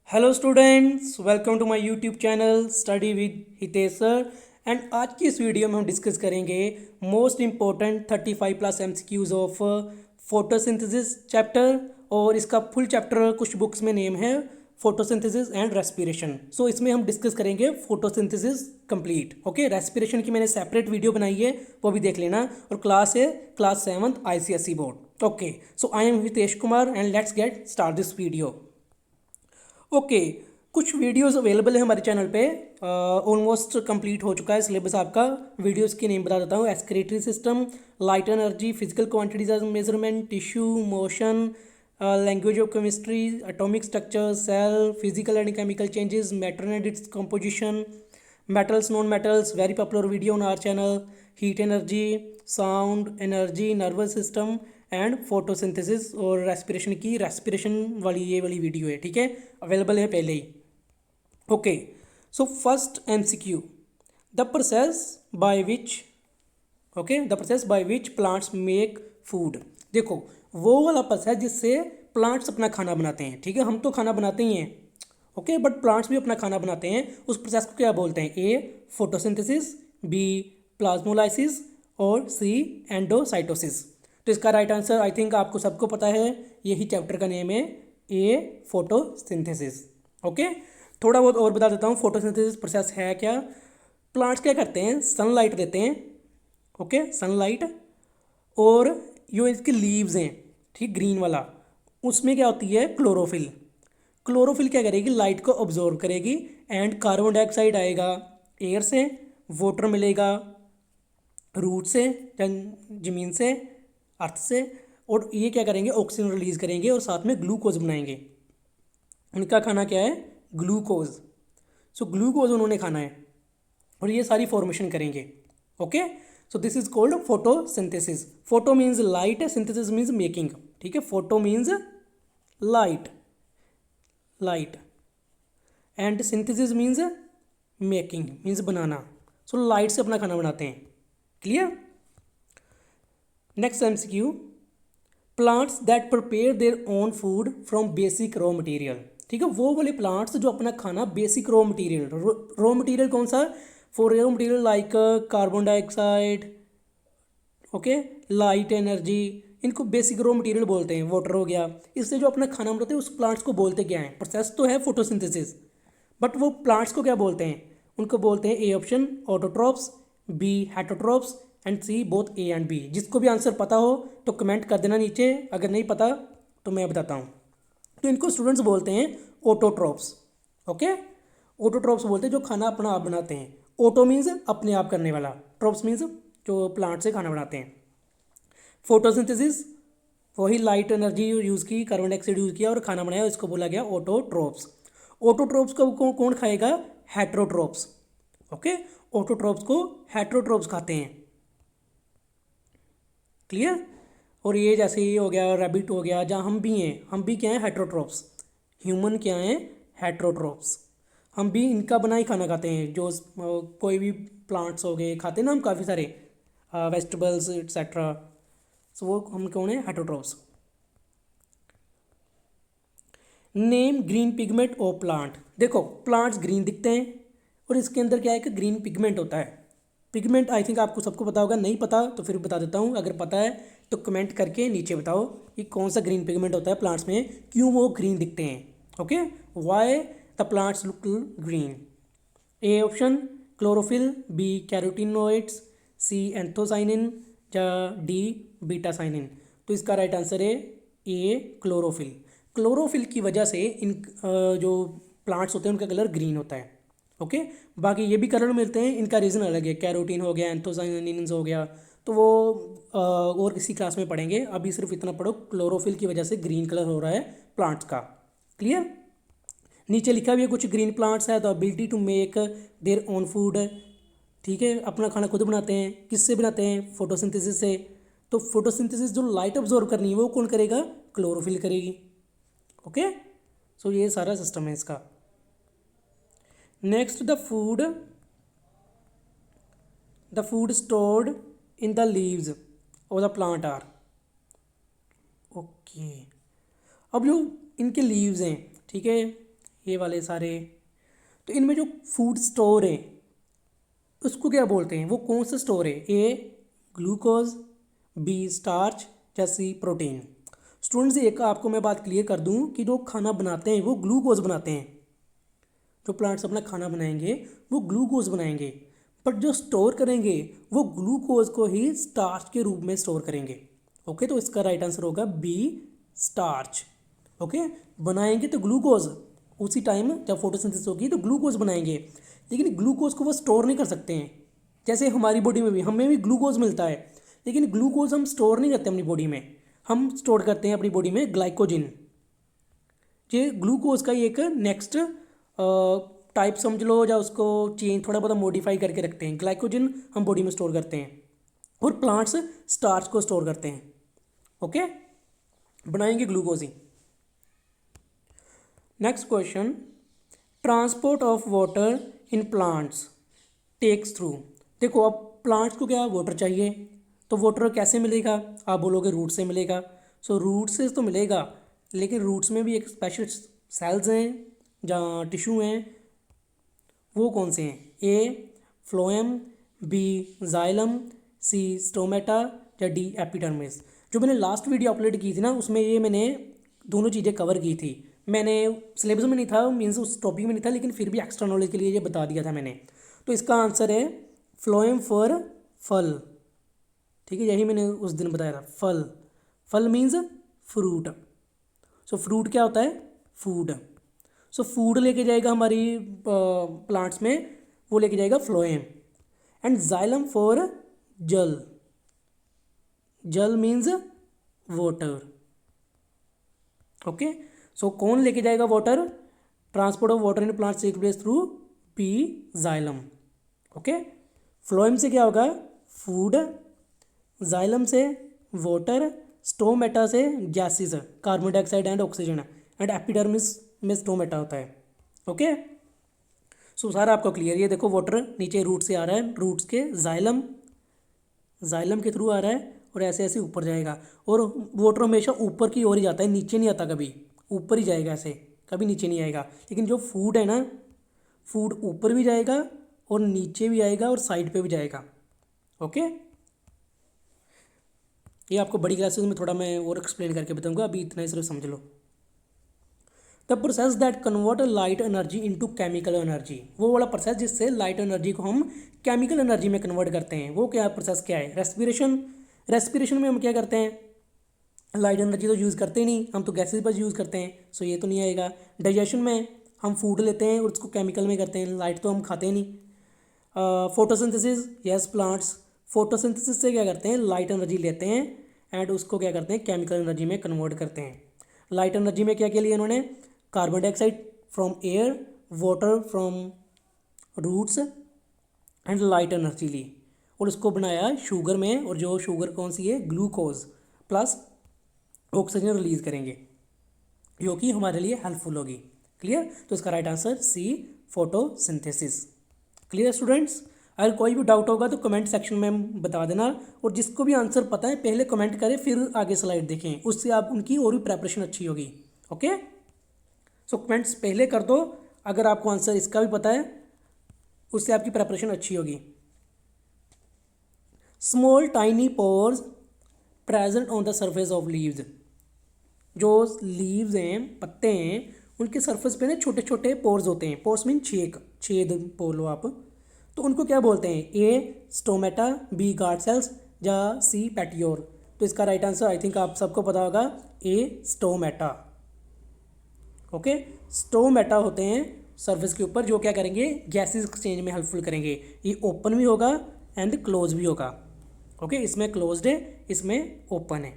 Hello students, welcome to my YouTube channel study with Hitesh sir. And आज की इस video में हम डिस्कस करेंगे most important 35+ MCQs of photosynthesis chapter. और इसका फुल चैप्टर कुछ बुक्स में नेम है फोटोसिंथेसिस एंड रेस्पिरेशन। सो इसमें हम डिस्कस करेंगे फोटोसिंथेसिस कंप्लीट। ओके, रेस्पिरेशन की मैंने सेपरेट वीडियो बनाई है, वो भी देख लेना। और क्लास है class 7th ICSE board. Okay, so I am Hitesh Kumar and let's get start this video. Okay, कुछ वीडियोस अवेलेबल है हमारे चैनल पे। ऑलमोस्ट कंप्लीट हो चुका है सिलेबस आपका। वीडियोस के नेम बता देता हूँ: excretory system, light energy, physical quantities as measurement, tissue motion, language of chemistry, atomic structure, cell, physical and chemical changes, matter and its composition, metals non metals, very popular video on our channel, heat energy, sound energy, nervous system and photosynthesis और respiration की respiration वाली ये वाली video है। ठीक है, available है पहले ही। Okay, so first MCQ, the process by which, okay, the process by which plants make food. देखो, वो वाला प्रोसेस जिससे प्लांट्स अपना खाना बनाते हैं। ठीक है, हम तो खाना बनाते ही हैं, ओके, बट प्लांट्स भी अपना खाना बनाते हैं। उस प्रोसेस को क्या बोलते हैं? ए फोटोसिंथेसिस, बी प्लाज्मोलाइसिस और सी एंडोसाइटोसिस। तो इसका राइट आंसर आई थिंक आपको सबको पता है, यही चैप्टर का नेम है, ए फोटोसिंथेसिस। ओके, थोड़ा बहुत और बता देता हूँ फोटोसिंथेसिस प्रोसेस है क्या। प्लांट्स क्या करते हैं? सनलाइट देते हैं, ओके, सनलाइट। और जो इसके लीव्स हैं, ठीक, ग्रीन वाला, उसमें क्या होती है? क्लोरोफिल। क्लोरोफिल क्या करेगी? लाइट को ऑब्जॉर्व करेगी एंड कार्बन डाइऑक्साइड आएगा एयर से, वाटर मिलेगा रूट से, ज़मीन से, अर्थ से, और ये क्या करेंगे? ऑक्सीजन रिलीज करेंगे और साथ में ग्लूकोज बनाएंगे। उनका खाना क्या है? ग्लूकोज। सो ग्लूकोज उन्होंने खाना है और ये सारी फॉर्मेशन करेंगे। Okay, so this is called photosynthesis. Photo means light, synthesis means making. ठीक है, photo means light, light, and synthesis means making, means banana. So light से अपना खाना बनाते हैं। Clear? Next MCQ, plants that prepare their own food from basic raw material. ठीक है, वो वाले प्लांट्स जो अपना खाना basic raw material, raw material कौन सा? For raw material like carbon dioxide, okay, light energy, इनको बेसिक रॉ मटेरियल बोलते हैं। वाटर हो गया, इससे जो अपना खाना बनाते हैं उस प्लांट्स को बोलते क्या है? प्रोसेस तो है फोटोसिंथेसिस, बट वो प्लांट्स को क्या बोलते हैं? उनको बोलते हैं A option autotrophs, B heterotrophs and C both A and B. जिसको भी आंसर पता हो तो कमेंट कर देना नीचे, अगर नहीं पता तो मैं बताता हूँ। तो इनको स्टूडेंट्स बोलते हैं ऑटोट्रॉप्स। ओके, ऑटोट्रॉप्स बोलते हैं जो खाना अपना आप बनाते हैं। ऑटो मीन्स अपने आप करने वाला, ट्रॉप्स मीन्स जो प्लांट से खाना बनाते हैं। फोटोसिंथेसिस, वही लाइट एनर्जी यूज़ की, कार्बन डाइऑक्साइड यूज़ किया और खाना बनाया, इसको बोला गया ऑटोट्रॉप्स। ऑटोट्रॉप्स को कौन खाएगा? हेट्रोट्रॉप्स। ओके, ऑटोट्रॉप्स को हेट्रोट्रॉप्स खाते हैं। क्लियर? और ये जैसे ये हो गया, रैबिट हो गया, जहाँ हम भी हैं, हम भी क्या हैं? हेट्रोट्रॉप्स। ह्यूमन क्या हैं? हेट्रोट्रॉप्स। हम भी इनका बना ही खाना खाते हैं। जो कोई भी प्लांट्स हो गए खाते हैं ना हम, काफ़ी सारे वेजिटेबल्स एक्सेट्रा। सो वो हम कौन है? Heterotrophs. Name green pigment of plant. देखो, प्लांट्स ग्रीन दिखते हैं और इसके अंदर क्या है कि ग्रीन पिगमेंट होता है। पिगमेंट आई थिंक आपको सबको पता होगा, नहीं पता तो फिर बता देता हूँ। अगर पता है तो कमेंट करके नीचे बताओ कि कौन सा ग्रीन पिगमेंट होता है प्लांट्स में, क्यों वो ग्रीन दिखते हैं। Okay, why the plants look green. A option chlorophyll, B carotenoids, C anthocyanin या डी बीटासाइनिन। तो इसका राइट आंसर है ए क्लोरोफिल। क्लोरोफिल की वजह से इन जो प्लांट्स होते हैं उनका कलर ग्रीन होता है। ओके, बाकी ये भी कलर मिलते हैं, इनका रीज़न अलग है। कैरोटीन हो गया, एंथोसाइनिन्स हो गया, तो वो और किसी क्लास में पढ़ेंगे। अभी सिर्फ इतना पढ़ो, क्लोरोफिल की वजह से ग्रीन कलर हो रहा है प्लांट्स का। क्लियर? नीचे लिखा भी है कुछ ग्रीन प्लांट्स है the ability to make their own food. ठीक है, अपना खाना खुद बनाते हैं। किससे बनाते हैं? फोटोसिंथेसिस से। तो फोटोसिंथेसिस जो लाइट ऑब्जॉर्व करनी है वो कौन करेगा? क्लोरोफिल करेगी। ओके, सो ये सारा सिस्टम है इसका। Next, the food stored in the leaves of the plant are. Okay, अब जो इनके लीव्स हैं, ठीक है, ये वाले सारे। तो इनमें जो फूड स्टोर है उसको क्या बोलते हैं, वो कौन सा स्टोर है? ए ग्लूकोज, बी स्टार्च या सी प्रोटीन। स्टूडेंट्स एक आपको मैं बात क्लियर कर दूं कि जो खाना बनाते हैं वो ग्लूकोज बनाते हैं, जो प्लांट्स अपना खाना बनाएंगे वो ग्लूकोज बनाएंगे, बट जो स्टोर करेंगे वो ग्लूकोज को ही स्टार्च के रूप में स्टोर करेंगे। ओके, तो इसका राइट आंसर होगा बी स्टार्च। ओके, बनाएंगे तो ग्लूकोज उसी टाइम जब फोटोसिंथेसिस होगी तो ग्लूकोज बनाएंगे, लेकिन ग्लूकोज को वो स्टोर नहीं कर सकते हैं। जैसे हमारी बॉडी में भी, हमें भी ग्लूकोज मिलता है, लेकिन ग्लूकोज हम स्टोर नहीं करते अपनी बॉडी में, हम स्टोर करते हैं अपनी बॉडी में ग्लाइकोजिन। ये ग्लूकोज का ही एक नेक्स्ट टाइप समझ लो, या उसको चेंज थोड़ा बहुत मॉडिफाई करके रखते हैं। ग्लाइकोजिन हम बॉडी में स्टोर करते हैं और प्लांट्स स्टार्च को स्टोर करते हैं। ओके, बनाएंगे ग्लूकोज ही। Next question, transport of water in plants takes through. देखो अब प्लांट्स को क्या वाटर चाहिए, तो वाटर कैसे मिलेगा? आप बोलोगे रूट से मिलेगा। सो रूट से तो मिलेगा, लेकिन रूट्स में भी एक स्पेशल सेल्स हैं जहाँ टिश्यू हैं, वो कौन से हैं? ए फ्लोएम, बी जाइलम, सी स्टोमेटा या डी एपिडर्मिस। जो मैंने लास्ट वीडियो अपलोड की थी ना, उसमें ये मैंने दोनों चीज़ें कवर की थी। मैंने सिलेबस में नहीं था, मीन्स उस टॉपिक में नहीं था, लेकिन फिर भी एक्स्ट्रा नॉलेज के लिए ये बता दिया था मैंने। तो इसका आंसर है फ्लोएम फॉर फल। ठीक है, यही मैंने उस दिन बताया था। फल, फल मीन्स फ्रूट। सो फ्रूट क्या होता है? फूड। सो फूड लेके जाएगा हमारी प्लांट्स में, वो लेके जाएगा फ्लोएम। एंड जाइलम फॉर जल, जल मीन्स वाटर। ओके, सो कौन लेके जाएगा water? Transport of water in plants take place through पी जाइलम। ओके, फ्लोएम से क्या होगा? फूड, जाइलम से वाटर, स्टोमेटा से gases, carbon dioxide and oxygen, and epidermis में स्टोमेटा होता है। ओके, सो सारा आपको क्लियर। ये देखो वाटर नीचे रूट से आ रहा है, रूट्स के जाइलम, जाइलम के थ्रू आ रहा है और ऐसे ऐसे ऊपर जाएगा। और वाटर हमेशा ऊपर की ओर ही जाता है, नीचे नहीं आता कभी, ऊपर ही जाएगा ऐसे, कभी नीचे नहीं आएगा। लेकिन जो फूड है ना, फूड ऊपर भी जाएगा और नीचे भी आएगा और साइड पे भी जाएगा। ओके, ये आपको बड़ी क्लासेस में थोड़ा मैं और एक्सप्लेन करके बताऊंगा, अभी इतना ही सिर्फ समझ लो। The process that convert light energy into chemical energy, वो वाला प्रोसेस जिससे लाइट एनर्जी को हम केमिकल एनर्जी में कन्वर्ट करते हैं, वो क्या प्रोसेस क्या है? रेस्पिरेशन। रेस्पिरेशन में हम क्या करते हैं? लाइट एनर्जी तो यूज़ करते ही नहीं, हम तो गैसेस पर यूज़ करते हैं, सो ये तो नहीं आएगा। डाइजेशन में हम फूड लेते हैं और उसको केमिकल में करते हैं, लाइट तो हम खाते ही नहीं। फोटोसिंथेसिस, यस प्लांट्स फोटोसिंथेसिस से क्या करते हैं? लाइट एनर्जी लेते हैं एंड उसको क्या करते हैं? केमिकल एनर्जी में कन्वर्ट करते हैं। लाइट एनर्जी में क्या क्या लिया इन्होंने? Carbon dioxide from air, water from roots and light energy ली और उसको बनाया शुगर में, और जो शुगर कौन सी है? ग्लूकोज प्लस ऑक्सीजन रिलीज करेंगे, जो कि हमारे लिए हेल्पफुल होगी। क्लियर? तो इसका right answer C photosynthesis. Clear students? अगर कोई भी डाउट होगा तो कमेंट सेक्शन में बता देना, और जिसको भी आंसर पता है पहले कमेंट करें फिर आगे स्लाइड देखें, उससे आप उनकी और भी प्रेपरेशन अच्छी होगी। ओके, सो कमेंट्स पहले कर दो अगर आपको आंसर इसका भी पता है, उससे आपकी प्रेपरेशन अच्छी होगी। Small tiny pores present on the surface of leaves, जो लीव्स हैं, पत्ते हैं, उनके सरफेस पे ना छोटे छोटे पोर्स होते हैं। पोर्स मीन छेद बोलो आप, तो उनको क्या बोलते हैं? ए स्टोमेटा, बी गार्ड सेल्स या सी पैटियोर। तो इसका राइट आंसर आई थिंक आप सबको पता होगा, ए स्टोमेटा। ओके, स्टोमेटा होते हैं सरफेस के ऊपर, जो क्या करेंगे? गैसेस एक्सचेंज में हेल्पफुल करेंगे। ये ओपन भी होगा एंड क्लोज भी होगा। ओके, इसमें क्लोज्ड है, इसमें ओपन है।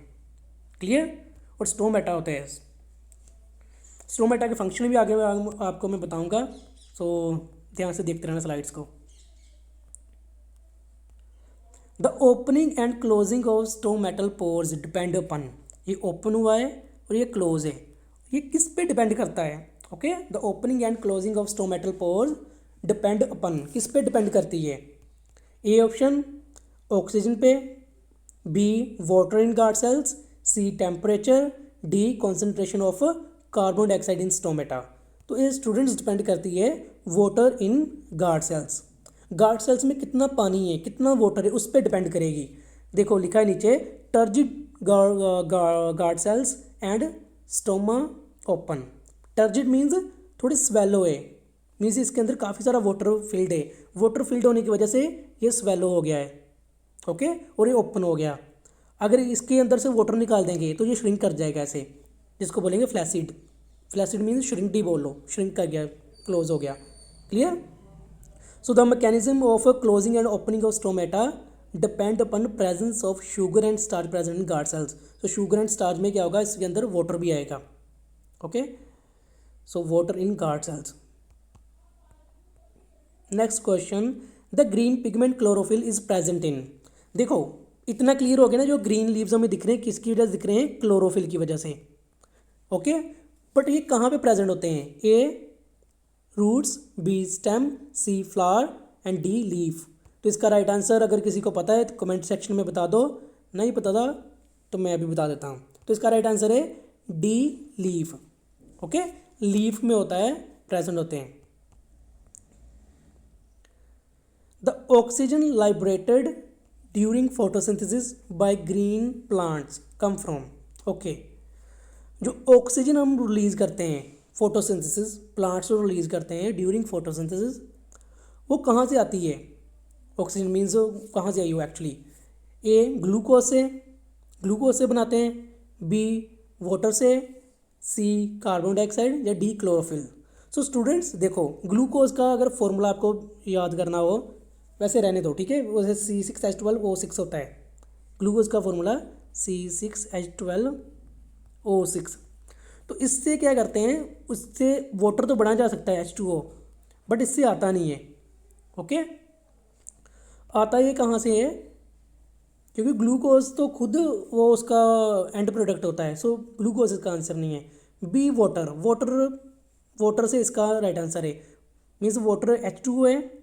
क्लियर? और स्टोमेटा होते हैं। स्टोमेटा के फंक्शन भी आगे आपको मैं बताऊंगा, सो ध्यान से देखते रहना स्लाइड्स को। The opening and closing of stomatal pores depend upon, ये ओपन हुआ है और ये क्लोज है, ये किस पे डिपेंड करता है? Okay, the opening and closing of stomatal pores depend upon, किस पे डिपेंड करती है? ए ऑप्शन ऑक्सीजन पे, B water in guard cells, C temperature, D concentration of carbon dioxide in stomata. तो ये स्टूडेंट्स डिपेंड करती है water in guard cells. Guard cells में कितना पानी है, कितना वाटर है, उस पर डिपेंड करेगी। देखो लिखा है नीचे, turgid guard cells and stoma open. Turgid means थोड़ी स्वेलो है, मीन्स इसके अंदर काफ़ी सारा वाटर फिल्ड है, वाटर फिल्ड होने की वजह से ये स्वेलो हो गया है, ओके, और ये ओपन हो गया। अगर इसके अंदर से वाटर निकाल देंगे तो ये श्रिंक कर जाएगा ऐसे, जिसको बोलेंगे फ्लैसिड। फ्लैसिड मीन्स श्रिंक ही बोल लो, श्रिंक कर गया, क्लोज हो गया। Clear? So the mechanism of closing and opening of stomata depend upon presence of sugar and starch present in guard sales. तो शुगर एंड स्टार्च में क्या होगा, इसके अंदर वाटर भी आएगा, okay. So water in guard sales. Next question, the green pigment chlorophyll is present in. देखो इतना क्लियर हो गया ना, जो ग्रीन लीव्स हमें दिख रहे हैं किसकी वजह से दिख रहे हैं, क्लोरोफिल की वजह से, ओके। बट ये कहाँ पे प्रेजेंट होते हैं, A roots, B stem, C flower and D leaf. तो इसका राइट आंसर अगर किसी को पता है तो कमेंट सेक्शन में बता दो, नहीं पता था तो मैं अभी बता देता हूँ। तो इसका राइट आंसर है डी लीफ, ओके। लीफ में होता है, प्रेजेंट होते हैं। The oxygen liberated during photosynthesis by green plants come from, okay. जो ऑक्सीजन हम रिलीज करते हैं फोटोसिंथेसिस, प्लांट्स जो रिलीज करते हैं ड्यूरिंग फोटोसिंथेसिस, वो कहाँ से आती है? ऑक्सीजन मीन्स कहाँ से आई हो एक्चुअली? ए ग्लूकोज से, ग्लूकोज से बनाते हैं, बी वाटर से, सी कार्बन डाइऑक्साइड, या डी क्लोरोफिल। सो स्टूडेंट्स देखो, ग्लूकोज का अगर फॉर्मूला आपको याद करना हो, वैसे रहने दो, ठीक है, वैसे C6H12O6 होता है ग्लूकोज का फॉर्मूला, C6H12O6। तो इससे क्या करते हैं, उससे वाटर तो बढ़ा जा सकता है H2O, बट इससे आता नहीं है, ओके। आता ये कहाँ से है, क्योंकि ग्लूकोज तो खुद वो उसका एंड प्रोडक्ट होता है। सो ग्लूकोज इसका आंसर नहीं है। बी वाटर, वाटर से इसका राइट आंसर है, मीन्स वाटर H2O है,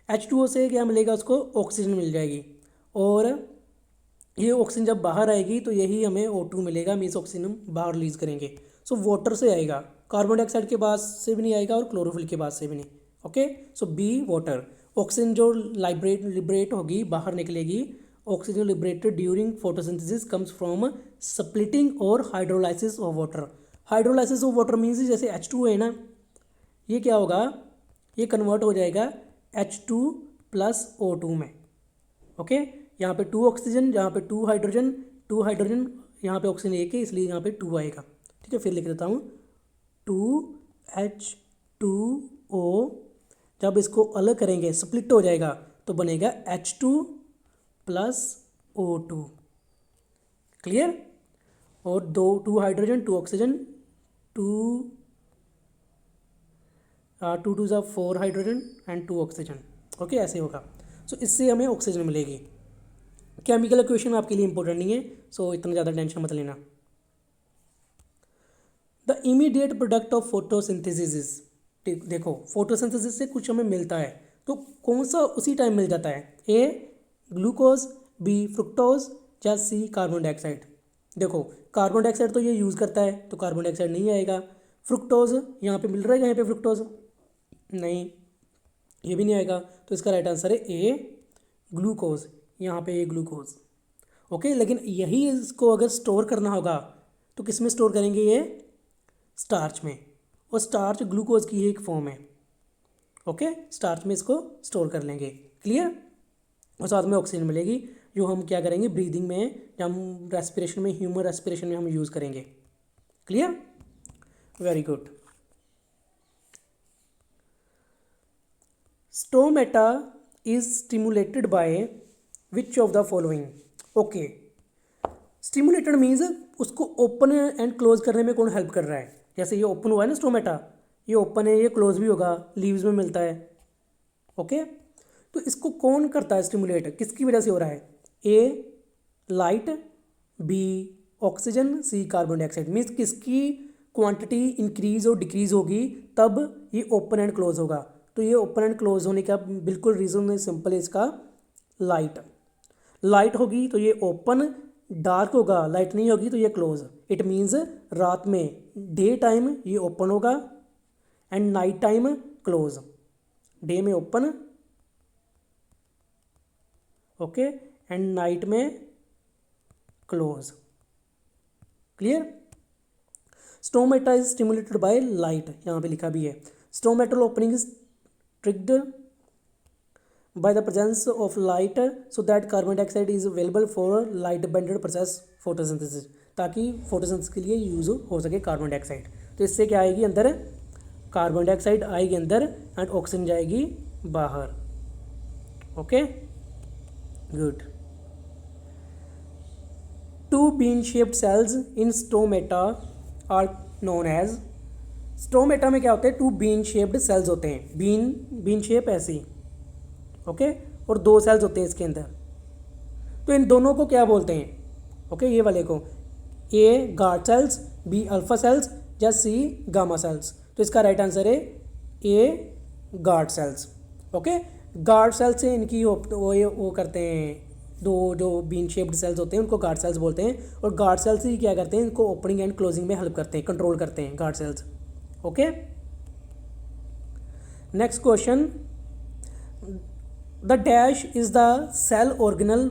H2O से क्या मिलेगा उसको, ऑक्सीजन मिल जाएगी, और ये ऑक्सीजन जब बाहर आएगी तो यही हमें O2 मिलेगा, मीन्स ऑक्सीजन हम बाहर रिलीज करेंगे। सो वाटर से आएगा, कार्बन डाइऑक्साइड के पास से भी नहीं आएगा और क्लोरोफिल के पास से भी नहीं, okay. So B water. Oxygen जो लिबरेट होगी, बाहर निकलेगी, oxygen liberated during photosynthesis comes from splitting और hydrolysis of water. Hydrolysis of water means जैसे H2O है ना, ये क्या होगा, ये कन्वर्ट हो जाएगा H2 + O2 में, ओके। यहाँ पे 2 ऑक्सीजन, यहाँ पे 2 हाइड्रोजन, 2 हाइड्रोजन, यहाँ पे ऑक्सीजन 1 है, इसलिए यहाँ पे 2 आएगा, ठीक है। फिर लिख देता हूँ 2H2O। जब इसको अलग करेंगे, स्प्लिट हो जाएगा, तो बनेगा H2 + O2, क्लियर। और 2 hydrogen, 2 oxygen, 2 2 × 4 hydrogen and 2 oxygen, okay, ऐसे होगा। सो इससे हमें ऑक्सीजन मिलेगी। केमिकल इक्वेशन आपके लिए इंपॉर्टेंट नहीं है, सो इतना ज़्यादा टेंशन मत लेना। The immediate product of photosynthesis is, देखो फोटोसिंथेसिस से कुछ हमें मिलता है, तो कौन सा उसी टाइम मिल जाता है, ए ग्लूकोज, बी फ्रुक्टोज, या सी कार्बन डाइऑक्साइड। देखो कार्बन डाइऑक्साइड तो ये यूज़ करता है, तो कार्बन डाइऑक्साइड नहीं आएगा। फ्रुक्टोज यहाँ पे मिल रहा है, यहाँ पे फ्रुक्टोज नहीं, ये भी नहीं आएगा। तो इसका राइट आंसर है ए ग्लूकोज, यहाँ पे ए ग्लूकोज, ओके। लेकिन यही इसको अगर स्टोर करना होगा तो किस में स्टोर करेंगे, ये स्टार्च में, और स्टार्च ग्लूकोज की एक फॉर्म है, ओके। स्टार्च में इसको स्टोर कर लेंगे, क्लियर। और साथ में ऑक्सीजन मिलेगी, जो हम क्या करेंगे ब्रीदिंग में, या हम रेस्पिरेशन में, ह्यूमन रेस्पिरेशन में हम यूज़ करेंगे, clear, very good. Stomata is stimulated by which of the following, okay. Stimulated means उसको ओपन एंड क्लोज करने में कौन हेल्प कर रहा है। जैसे ये ओपन हुआ है ना स्टोमेटा, ये ओपन है, ये क्लोज भी होगा, लीव्स में मिलता है, ओके। तो इसको कौन करता है स्टिमुलेट, किसकी वजह से हो रहा है, ए लाइट, बी ऑक्सीजन, सी कार्बन डाइऑक्साइड। मीन्स किसकी क्वांटिटी इंक्रीज और डिक्रीज होगी तब ये ओपन एंड क्लोज होगा। तो ये ओपन एंड क्लोज होने का बिल्कुल रीज़न सिंपल है इसका, लाइट। लाइट होगी तो ये ओपन, डार्क होगा, लाइट नहीं होगी, तो ये क्लोज। इट मीन्स रात में डे टाइम ये ओपन होगा and night time close. Day में ओपन, ओके, एंड नाइट में close. Clear. Stomata is stimulated by light, यहाँ पे लिखा भी है। Stomatal opening is triggered by the presence of light so that carbon dioxide is available for light bended process photosynthesis, ताकि photosynthesis के लिए use हो सके कार्बन डाइऑक्साइड। तो इससे क्या आएगी अंदर, कार्बन डाइऑक्साइड आएगी अंदर एंड ऑक्सीजन जाएगी बाहर। Okay, good. Two bean shaped cells in stomata are known as, stomata में क्या होते हैं, टू बीन शेप्ड सेल्स होते हैं। बीन शेप ऐसी, ओके, और दो सेल्स होते हैं इसके अंदर। तो इन दोनों को क्या बोलते हैं, ओके, ये वाले को A guard cells, B alpha cells या सी गामा सेल्स। तो इसका राइट आंसर है A guard cells. Okay, guard cells से इनकी वो करते हैं, दो जो बीन शेप्ड सेल्स होते हैं उनको गार्ड सेल्स बोलते हैं। और गार्ड सेल्स ही क्या करते हैं, इनको ओपनिंग एंड क्लोजिंग में हेल्प करते हैं, कंट्रोल करते हैं guard cells. Okay, next question, the dash is the cell organelle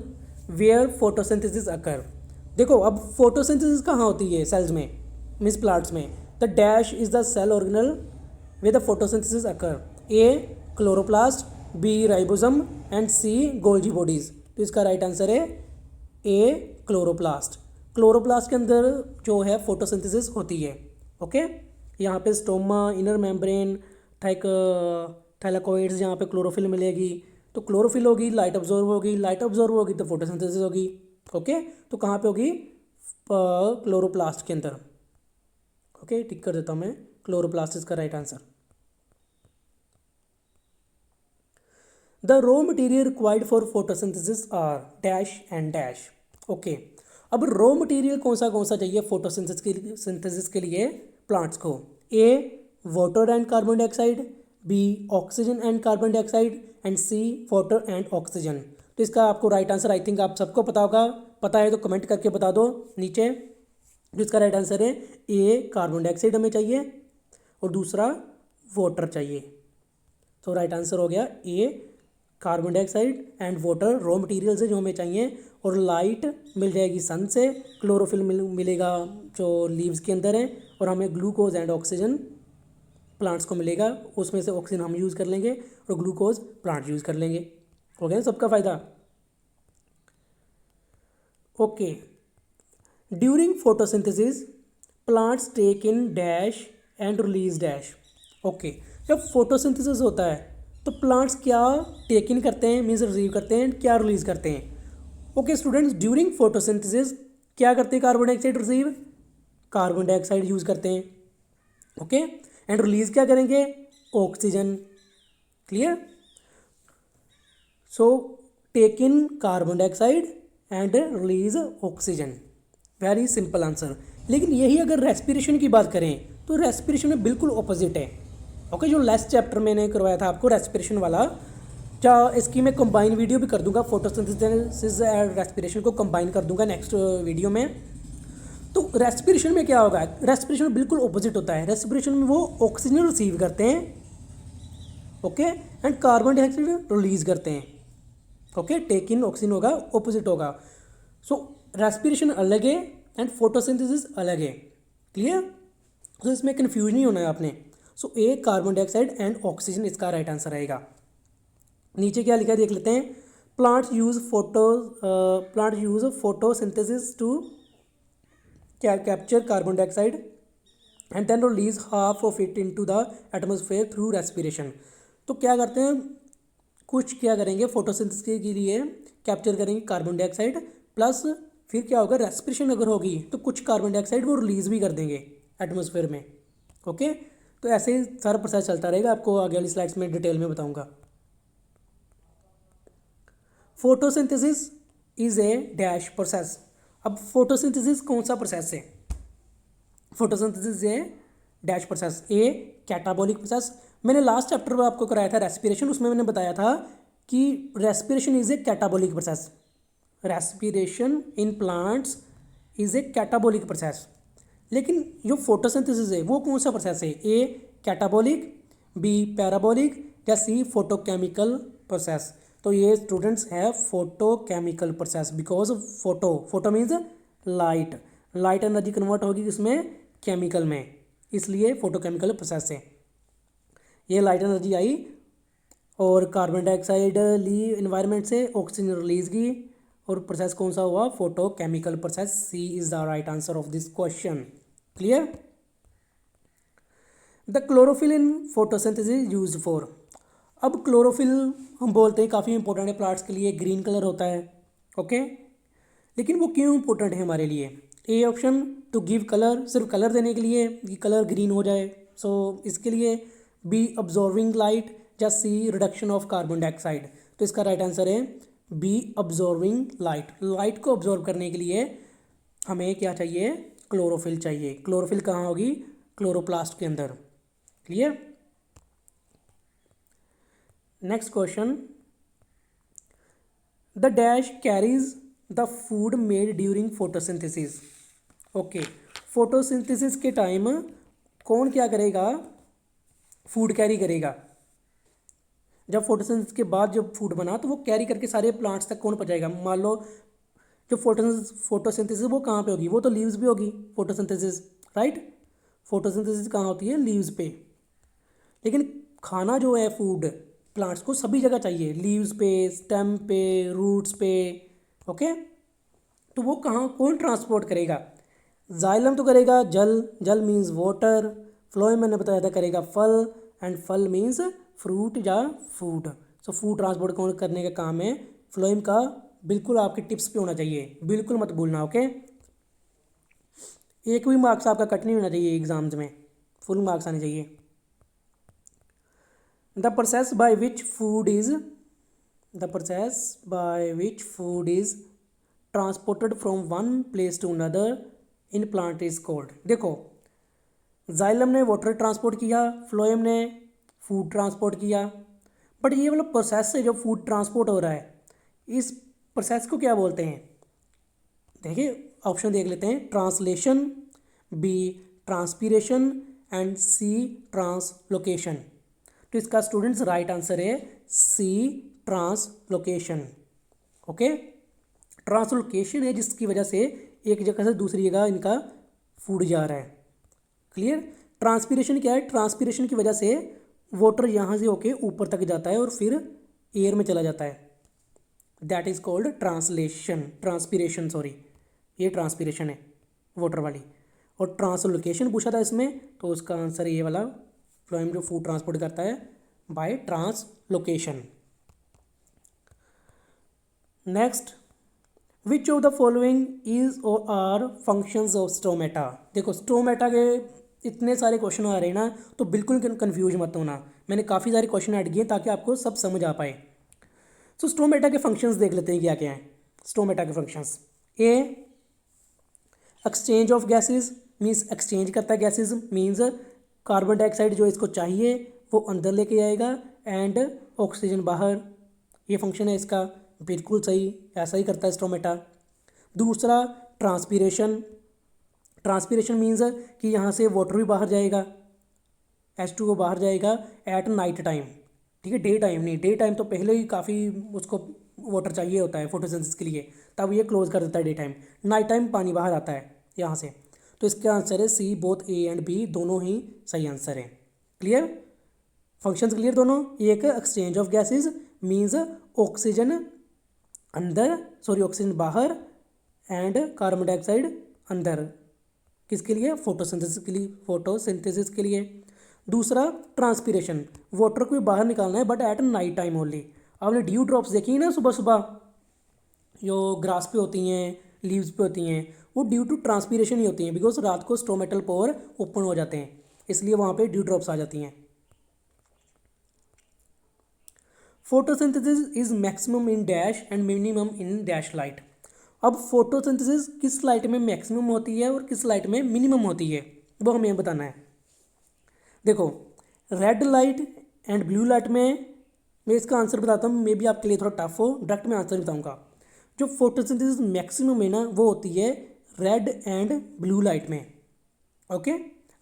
where photosynthesis occur. देखो अब फोटोसिंथेसिस कहाँ होती है सेल्स में, मीन्स प्लांट्स में। The dash is the cell organelle where the photosynthesis occur. A chloroplast, B ribosome and C Golgi bodies. तो इसका right answer है ए क्लोरोप्लास्ट। क्लोरोप्लास्ट के अंदर जो है फोटोसिंथेसिस होती है। ओके, यहाँ पे स्टोमा, इनर मेम्ब्रेन, थैलेकोइड्स, यहाँ पे क्लोरोफिल मिलेगी। तो क्लोरोफिल होगी, लाइट ऑब्जॉर्व होगी, लाइट ऑब्जॉर्व होगी तो फोटोसिंथेसिस होगी। ओके, तो कहाँ पे होगी, क्लोरोप्लास्ट के अंदर। ओके, टिक कर देता हूँ मैं, क्लोरोप्लास्ट इसका right answer. The raw material required for photosynthesis are dash and dash. Okay, अब रॉ मटेरियल कौन सा चाहिए फोटोसिंथेसिस के लिए प्लांट्स को। A water and carbon dioxide, B oxygen and carbon dioxide and C water and oxygen. तो इसका आपको राइट आंसर आई थिंक आप सबको पता होगा, पता है तो कमेंट करके बता दो नीचे। तो इसका राइट आंसर है ए कार्बन डाइऑक्साइड हमें चाहिए और दूसरा वाटर चाहिए। तो राइट आंसर हो गया A carbon dioxide and water raw materials है जो हमें चाहिए। और लाइट मिल जाएगी सन से, क्लोरोफिल मिलेगा जो लीव्स के अंदर है, और हमें ग्लूकोज एंड ऑक्सीजन प्लांट्स को मिलेगा। उसमें से ऑक्सीजन हम यूज़ कर लेंगे और ग्लूकोज प्लांट यूज़ कर लेंगे। हो गया सबका फ़ायदा। Okay, during photosynthesis plants take in dash and release dash. Okay, जब फोटोसिंथेसिस होता है तो प्लांट्स क्या टेक इन करते हैं, मीन्स रिसीव करते हैं, क्या रिलीज करते हैं। ओके स्टूडेंट्स, ड्यूरिंग फोटोसिंथेसिस क्या करते हैं, carbon dioxide receive, carbon dioxide use करते हैं। ओके, एंड रिलीज क्या करेंगे, oxygen. Clear. So take in carbon dioxide and release oxygen, very simple answer. लेकिन यही अगर रेस्पिरेशन की बात करें तो रेस्पिरेशन में बिल्कुल ऑपोजिट है। ओके, जो लास्ट चैप्टर मैंने करवाया था आपको रेस्पिरेशन वाला, क्या इसकी मैं कंबाइन वीडियो भी कर दूंगा, फोटोसिंथेसिस एंड रेस्पिरेशन को कंबाइन कर दूंगा नेक्स्ट वीडियो में। तो रेस्पिरेशन में क्या होगा, रेस्पिरेशन में बिल्कुल ऑपोजिट होता है। रेस्पिरेशन में वो ऑक्सीजन रिसीव करते हैं, okay, and carbon dioxide release करते हैं। ओके, टेक इन ऑक्सीजन होगा, ऑपोजिट होगा। सो रेस्पिरेशन अलग है एंड फोटोसिंथेसिस अलग है। क्लियर। तो इसमें कन्फ्यूज नहीं होना है आपने। So A carbon dioxide and oxygen इसका राइट आंसर आएगा। नीचे क्या लिखा है देख लेते हैं। Plants use photosynthesis to capture carbon dioxide and then release half of it into the atmosphere through respiration. तो क्या करते हैं, कुछ क्या करेंगे फोटोसिंथेसिस के लिए कैप्चर करेंगे कार्बन डाइऑक्साइड, प्लस फिर क्या होगा, रेस्पिरेशन अगर होगी तो कुछ कार्बन डाइऑक्साइड वो रिलीज भी कर देंगे एटमॉस्फेयर में। ओके, तो ऐसे ही सारा प्रोसेस चलता रहेगा, आपको आगे वाली स्लाइड्स में डिटेल में बताऊंगा। Photosynthesis is a dash process. अब फोटोसिंथेसिस कौन सा प्रोसेस है, फोटोसिंथेसिस ए डैश प्रोसेस। ए कैटाबॉलिक प्रोसेस। मैंने लास्ट चैप्टर में आपको कराया था रेस्पिरेशन, उसमें मैंने बताया था कि respiration is a catabolic process. Respiration in plants is a catabolic process. लेकिन जो फोटोसिंथेसिस है वो कौन सा प्रोसेस है? ए कैटाबोलिक, बी पैराबोलिक या सी फोटोकेमिकल प्रोसेस। तो ये स्टूडेंट्स है photochemical process, because photo means light, light energy convert होगी किसमें? केमिकल में, इसलिए फोटोकेमिकल प्रोसेस है। ये लाइट एनर्जी आई और कार्बन डाइऑक्साइड ली इन्वायरमेंट से, ऑक्सीजन रिलीज की, और प्रोसेस कौन सा हुआ? Photochemical process. C is the right answer of this question. Clear? The chlorophyll in photosynthesis used for. अब क्लोरोफिल हम बोलते हैं काफ़ी इंपॉर्टेंट है प्लांट्स के लिए, ग्रीन कलर होता है, ओके। लेकिन वो क्यों इंपॉर्टेंट है हमारे लिए? A option to give colour, सिर्फ कलर देने के लिए कि कलर ग्रीन हो जाए, सो इसके लिए। बी अब्जॉर्विंग लाइट, या सी रिडक्शन ऑफ कार्बन डाइऑक्साइड। तो इसका राइट आंसर है बी अब्जॉर्विंग लाइट। लाइट को अब्जॉर्व करने के लिए हमें क्या चाहिए? क्लोरोफिल चाहिए। क्लोरोफिल कहाँ होगी? क्लोरोप्लास्ट के अंदर। Clear? Next question, the dash carries the food made during photosynthesis. Okay, photosynthesis के टाइम कौन क्या करेगा? फूड कैरी करेगा। जब फोटोसिंथेसिस के बाद जब फूड बना तो वो कैरी करके सारे प्लांट्स तक कौन पहुंचाएगा? मान लो जो फोटोसिंथेसिस वो कहाँ पे होगी? वो तो लीव्स पे होगी फोटोसिंथेसिस, राइट? फोटोसिंथेसिस कहाँ होती है? लीव्स पे। लेकिन खाना जो है फूड प्लांट्स को सभी जगह चाहिए, लीव्स पे, स्टेम पे, रूट्स पे, ओके। तो वो कहाँ कौन ट्रांसपोर्ट करेगा? जाइलम तो करेगा जल, जल मीन्स वाटर, फ्लोएम मैंने बताया था करेगा फल, एंड फल मीन्स फ्रूट या फूड। सो फूड ट्रांसपोर्ट कौन करने का काम है? फ्लोएम का। बिल्कुल आपके टिप्स पे होना चाहिए, बिल्कुल मत भूलना, ओके। एक भी मार्क्स आपका कट नहीं होना चाहिए एग्जाम्स में, फुल मार्क्स आने चाहिए। The process by which food is transported from one place to another in plant is called. देखो, जाइलम ने वाटर ट्रांसपोर्ट किया, फ्लोएम ने फूड ट्रांसपोर्ट किया, बट ये वाला प्रोसेस है जो फूड ट्रांसपोर्ट हो रहा है, इस प्रोसेस को क्या बोलते हैं? देखिए ऑप्शन देख लेते हैं, translation, B transpiration, and C translocation. तो इसका स्टूडेंट्स राइट आंसर है सी ट्रांसलोकेशन, ओके। ट्रांसलोकेशन है जिसकी वजह से एक जगह से दूसरी जगह इनका फूड जा रहा है। क्लियर? ट्रांसपीरेशन क्या है? ट्रांसपीरेशन की वजह से वाटर यहाँ से होके ऊपर तक जाता है और फिर एयर में चला जाता है, that is called transpiration, sorry, ये ट्रांसपीरेशन है वाटर वाली। और ट्रांसलोकेशन पूछा था इसमें, तो उसका आंसर ये वाला, फ्लोएम जो फूड ट्रांसपोर्ट करता है by translocation. Next, which of the following is और आर फंक्शंस ऑफ स्टोमेटा। देखो स्टोमेटा के इतने सारे क्वेश्चन आ रहे हैं ना, तो बिल्कुल कन्फ्यूज मत होना, मैंने काफ़ी सारे क्वेश्चन ऐड किए ताकि आपको सब समझ आ पाए। सो स्टोमेटा के फंक्शंस देख लेते हैं क्या क्या हैं। स्टोमेटा के functions, A exchange of gases, means exchange करता है गैसेस, मीन्स कार्बन डाइऑक्साइड जो इसको चाहिए वो अंदर लेके आएगा एंड ऑक्सीजन बाहर, ये फंक्शन है इसका, बिल्कुल सही, ऐसा ही करता है स्टोमेटा। दूसरा ट्रांसपीरेशन, ट्रांसपीरेशन मीन्स कि यहाँ से वाटर भी बाहर जाएगा, H2O बाहर जाएगा एट नाइट टाइम, ठीक है, डे टाइम नहीं, डे टाइम तो पहले ही काफ़ी उसको वाटर चाहिए होता है फोटोसिंथेसिस के लिए, तब ये क्लोज कर देता है डे टाइम, नाइट टाइम पानी बाहर आता है यहाँ से। तो इसका आंसर है सी, बोथ ए एंड बी दोनों ही सही आंसर है। क्लियर? फंक्शंस क्लियर दोनों? एक exchange of gases means oxygen अंदर, सॉरी ऑक्सीजन बाहर एंड कार्बन डाइऑक्साइड अंदर, किसके लिए? फोटोसिंथेसिस के लिए, फोटोसिंथेसिस के लिए। दूसरा ट्रांसपीरेशन, वाटर को बाहर निकालना है but at night time only. आपने ड्यू ड्रॉप्स देखी है ना सुबह सुबह जो ग्रास पे होती हैं, लीव्स पे होती हैं, वो ड्यू टू ट्रांसपीरेशन ही होती हैं, बिकॉज रात को स्टोमेटल पोर ओपन हो जाते हैं, इसलिए वहाँ पे ड्यू ड्रॉप्स आ जाती हैं। Photosynthesis is maximum in dash and minimum in dash light. अब फोटोसिंथेसिस किस लाइट में मैक्सिमम होती है और किस लाइट में मिनिमम होती है, वो हमें बताना है। देखो red light and blue light में, मैं इसका आंसर बताता हूँ, मे बी आपके लिए थोड़ा टफ हो, डायरेक्ट मैं आंसर बताऊँगा। जो फोटोसिंथेसिस मैक्सिमम है ना वो होती है रेड एंड ब्लू लाइट में। Okay,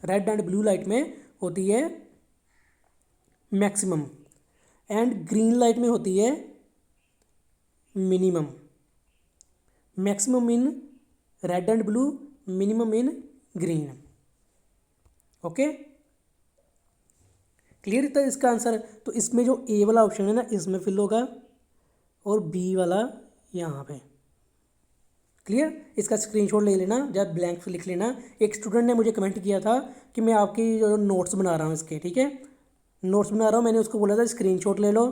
red and blue light में होती है मैक्सिमम, एंड ग्रीन लाइट में होती है minimum. Maximum in red and blue, minimum in green. Okay, clear था इसका आंसर। तो इसमें जो ए वाला ऑप्शन है ना इसमें फिल होगा और बी वाला यहाँ पे। क्लियर, इसका स्क्रीनशॉट ले लेना, जब ब्लैंक लिख लेना। एक स्टूडेंट ने मुझे कमेंट किया था कि मैं आपकी जो नोट्स बना रहा हूँ इसके, ठीक है, नोट्स बना रहा हूँ, मैंने उसको बोला था स्क्रीनशॉट ले लो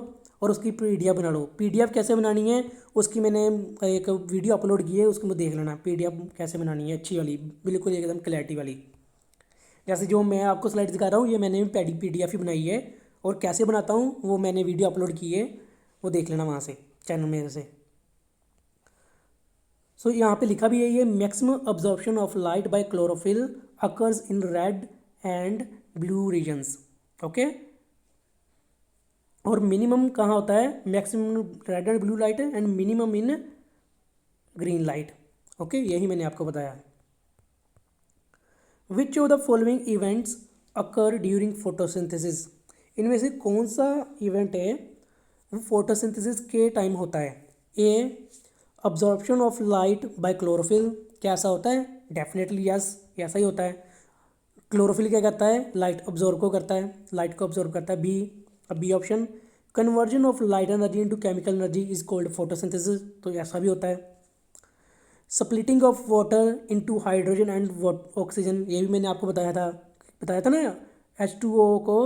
और उसकी पीडीएफ बना लो। पीडीएफ कैसे बनानी है उसकी मैंने एक वीडियो अपलोड की है, उसको देख लेना पीडीएफ कैसे बनानी है, अच्छी वाली, बिल्कुल एकदम क्लैरिटी वाली। जैसे जो मैं आपको स्लाइड दिखा रहा हूँ ये मैंने पीडीएफ ही बनाई है, और कैसे बनाता हूँ वो मैंने वीडियो अपलोड की है, वो देख लेना वहाँ से चैनल मेरे से। सो यहाँ पे लिखा भी है ये maximum absorption of light by chlorophyll occurs in red and blue regions. Okay, और मिनिमम कहाँ होता है, maximum red and blue light and minimum in green light. Okay, यही मैंने आपको बताया। Which of the following events occur during photosynthesis, इनमें से कौन सा इवेंट है वो फोटोसिंथेसिस के टाइम होता है। A, absorption of light by chlorophyll, कैसा होता है, डेफिनेटली यस, ऐसा ही होता है। क्लोरोफिल क्या करता है, लाइट अब्जॉर्ब को करता है, लाइट को अब्जॉर्ब करता है। बी, अब B option, conversion of light energy into chemical energy is called photosynthesis, तो ऐसा भी होता है। Splitting of water into hydrogen and oxygen, ये भी मैंने आपको बताया था ना, H2O को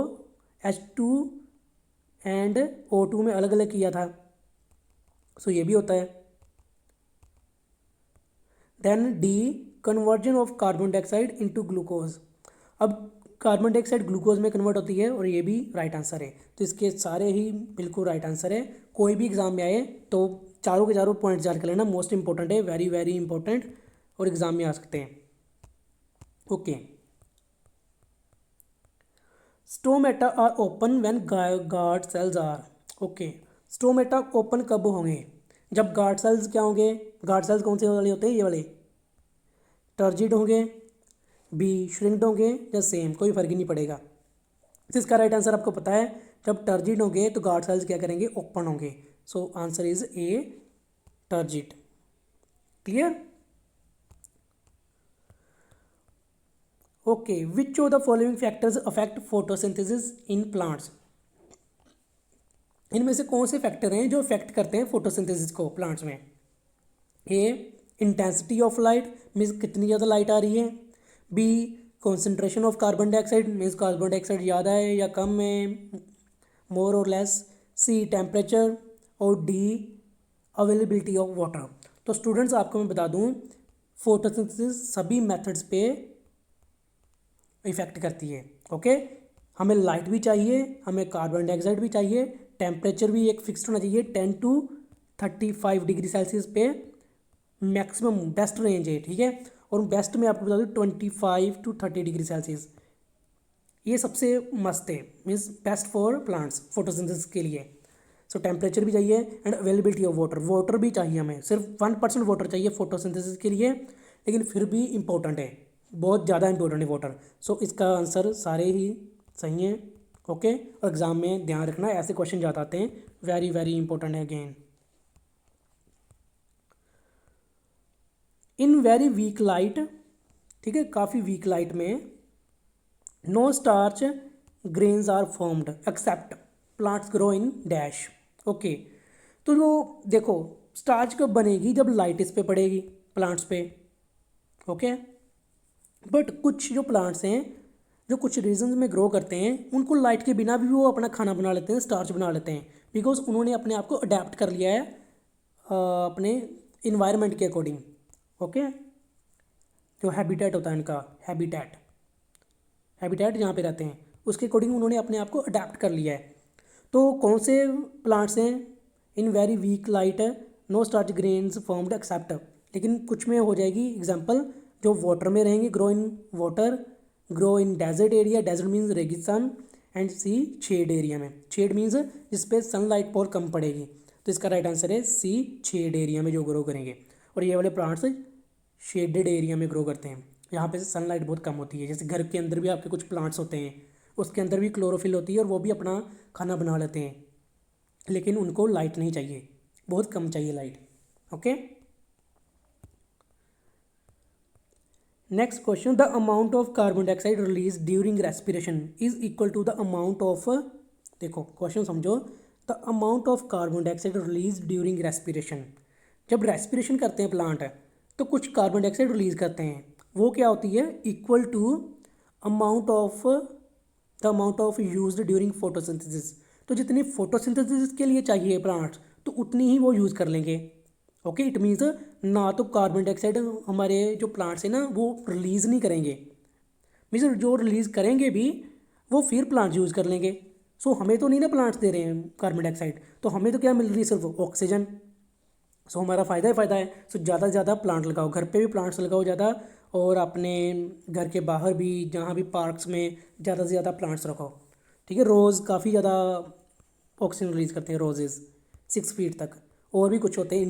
H2 एंड O2 में अलग अलग किया था, सो ये भी होता है। Then D, conversion of carbon dioxide into glucose, अब कार्बन डाइऑक्साइड ग्लूकोज में कन्वर्ट होती है और ये भी राइट आंसर है। तो इसके सारे ही बिल्कुल राइट आंसर है। कोई भी एग्जाम में आए तो चारों के चारों पॉइंट याद कर लेना, मोस्ट इंपॉर्टेंट है, वेरी वेरी इंपॉर्टेंट, और एग्जाम में आ सकते हैं। Okay, stomata are open when guard cells are, okay, stomata open कब होंगे, जब गार्ड सेल्स क्या होंगे, गार्ड सेल्स कौन से वाले होते हैं, ये वाले टर्जिड होंगे, बी श्रिंक्ड होंगे, या सेम, कोई फर्क ही नहीं पड़ेगा। तो इसका राइट आंसर आपको पता है, जब टर्जिड होंगे तो गार्ड सेल्स क्या करेंगे, ओपन होंगे। So answer is a, turgid. Clear, okay, which of the following factors affect photosynthesis in plants, इनमें से कौन से फैक्टर हैं जो अफेक्ट करते हैं फोटोसिंथेसिस को प्लांट्स में। A, intensity of light, means कितनी ज़्यादा लाइट आ रही है। B, concentration of carbon dioxide, means carbon dioxide ज़्यादा है या कम है, more or less. C, temperature, और डी, अवेलेबिलिटी ऑफ वाटर। तो स्टूडेंट्स आपको मैं बता दूं फोटोसिंथेसिस सभी मेथड्स पे इफ़ेक्ट करती है। ओके, हमें लाइट भी चाहिए, हमें कार्बन डाइऑक्साइड भी चाहिए, टेम्परेचर भी एक फिक्स्ड होना चाहिए 10 to 35 डिग्री सेल्सियस पे मैक्सिमम बेस्ट रेंज है, ठीक है। और बेस्ट में आपको बता दूँ 25 to 30 डिग्री सेल्सियस, ये सबसे मस्त है, means best for plants photosynthesis के लिए। सो टेम्परेचर भी चाहिए and availability of water, water भी चाहिए हमें, सिर्फ 1% वाटर चाहिए फोटोसिंथेसिस के लिए, लेकिन फिर भी इम्पोर्टेंट है, बहुत ज़्यादा इंपॉर्टेंट है वाटर। सो इसका आंसर सारे ही सही हैं। ओके, और एग्ज़ाम में ध्यान रखना ऐसे क्वेश्चन ज़्यादा आते हैं, वेरी वेरी इंपॉर्टेंट है again. In very weak light, ठीक है, काफ़ी वीक लाइट में no starch grains are formed except plants grow in dash. Okay, तो जो देखो स्टार्च कब बनेगी, जब लाइट इस पे पड़ेगी प्लांट्स पे। ओके, बट कुछ जो प्लांट्स हैं जो कुछ रीजन्स में ग्रो करते हैं उनको लाइट के बिना भी वो अपना खाना बना लेते हैं, स्टार्च बना लेते हैं, बिकॉज उन्होंने अपने आप को अडेप्ट कर लिया है अपने इन्वायरमेंट के अकॉर्डिंग। ओके, जो हैबिटेट होता है इनका, हैबिटेट जहाँ पे रहते हैं उसके अकॉर्डिंग उन्होंने अपने आप को अडेप्ट कर लिया है। तो कौन से प्लांट्स हैं in very weak light, no starch grains formed except, लेकिन कुछ में हो जाएगी एग्जांपल, जो वाटर में रहेंगे, grow in water, grow in desert area, desert means रेगिस्तान, एंड सी शेड एरिया में, शेड मीन्स जिस पे सनलाइट बहुत कम पड़ेगी। तो इसका राइट आंसर है सी, शेड एरिया में जो ग्रो करेंगे। और ये वाले प्लांट्स शेडेड एरिया में ग्रो करते हैं, यहाँ पे सनलाइट बहुत कम होती है। जैसे घर के अंदर भी आपके कुछ प्लांट्स होते हैं, उसके अंदर भी क्लोरोफिल होती है और वो भी अपना खाना बना लेते हैं, लेकिन उनको लाइट नहीं चाहिए, बहुत कम चाहिए light. Okay, next question, the amount of carbon dioxide release during respiration is equal to the amount of, देखो क्वेश्चन समझो, the amount of carbon dioxide release during respiration. जब रेस्पिरेशन करते हैं प्लांट तो कुछ कार्बन डाइऑक्साइड रिलीज करते हैं, वो क्या होती है, equal to amount of used during photosynthesis. तो जितनी फोटोसिंथेसिस के लिए चाहिए प्लांट्स, तो उतनी ही वो यूज़ कर लेंगे। ओके, इट मीन्स ना तो कार्बन डाइऑक्साइड हमारे जो प्लांट्स हैं ना वो रिलीज़ नहीं करेंगे, मीन्स जो रिलीज़ करेंगे भी वो फिर प्लांट्स यूज़ कर लेंगे। सो हमें तो नहीं ना प्लांट्स दे रहे हैं कार्बन डाइऑक्साइड, तो हमें तो क्या मिल रही है, सिर्फ ऑक्सीजन। सो हमारा फ़ायदा ही फ़ायदा है। सो ज़्यादा से ज़्यादा प्लांट लगाओ, घर पे भी प्लांट्स लगाओ ज़्यादा, और अपने घर के बाहर भी जहाँ भी पार्क्स में ज़्यादा से ज़्यादा प्लांट्स रखो। ठीक है, रोज़ काफ़ी ज़्यादा ऑक्सीजन रिलीज़ करते हैं रोजेज़ 6 फीट तक। और भी कुछ होते हैं,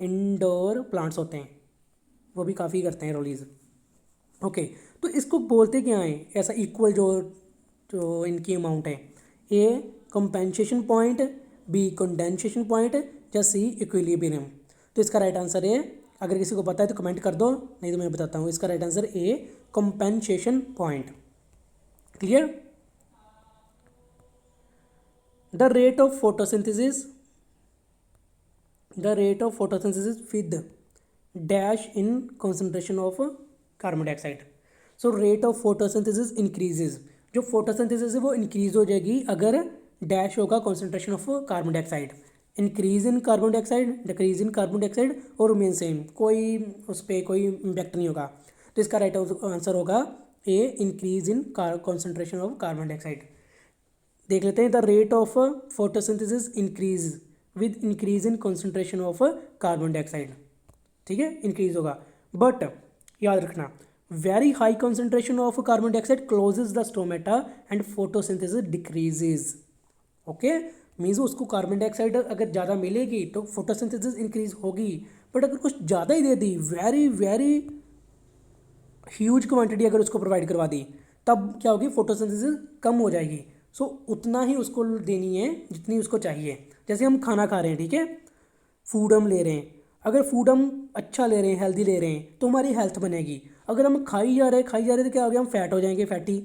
इंडोर प्लांट्स होते हैं, वो भी काफ़ी करते हैं रिलीज़। ओके, तो इसको बोलते क्या है, ऐसा इक्वल जो जो इनकी अमाउंट है, A compensation point, B condensation point, या सी इक्विलिब्रियम। तो इसका राइट आंसर है, अगर किसी को पता है तो कमेंट कर दो, नहीं तो मैं बताता हूँ। इसका right answer A compensation point. Clear? The rate of photosynthesis with dash in concentration of carbon dioxide. So rate of photosynthesis increases, जो फोटोसिंथेसिस है वो इंक्रीज हो जाएगी अगर डैश होगा concentration of carbon dioxide. Increase in carbon dioxide, decrease in carbon dioxide और remain same, कोई उस पर कोई इम्पैक्ट नहीं होगा। तो इसका राइट आंसर होगा A, increase in concentration of carbon dioxide. देख लेते हैं, the rate of photosynthesis increase with increase in concentration of carbon dioxide. ठीक है, इंक्रीज होगा, बट याद रखना very high concentration of carbon dioxide closes the stomata and photosynthesis decreases. Okay, means उसको carbon dioxide अगर ज़्यादा मिलेगी तो फोटोसिंथेसिस इंक्रीज होगी, बट अगर कुछ ज़्यादा ही दे दी, वेरी वेरी ह्यूज क्वांटिटी अगर उसको प्रोवाइड करवा दी, तब क्या होगी, फोटोसिंथेसिस कम हो जाएगी। सो उतना ही उसको देनी है जितनी उसको चाहिए। जैसे हम खाना खा रहे हैं, ठीक है, फूड हम ले रहे हैं, अगर फूड हम अच्छा ले रहे हैं, हेल्दी ले रहे हैं, तो हमारी हेल्थ बनेगी। अगर हम खाई जा रहे तो क्या हो गया, हम फैट हो जाएंगे, फैटी।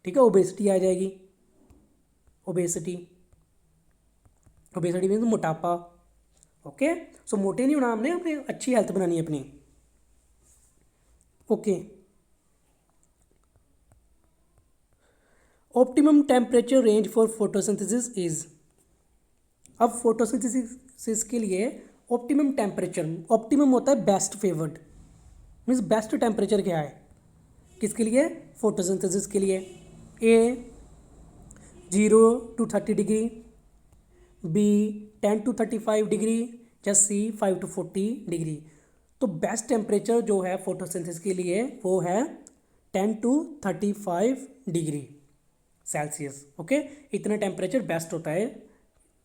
ठीक है, ओबेसिटी आ जाएगी, ओबेसिटी मीन्स मोटापा। ओके, सो मोटे नहीं होना हमने, अपनी अच्छी हेल्थ बनानी है अपनी। Okay, optimum temperature range for photosynthesis is. अब फोटोसिंथेसिस के लिए ऑप्टिमम टेम्परेचर, ऑप्टिमम होता है best favoured, means best temperature क्या है किसके लिए, फोटोसिंथेसिस के लिए। A 0 to 30 degree, B 10 to 35 degree, या सी 5 to 40 डिग्री। तो बेस्ट टेम्परेचर जो है फोटोसिंथेसिस के लिए वो है 10 to 35 डिग्री सेल्सियस। ओके, इतना टेम्परेचर बेस्ट होता है,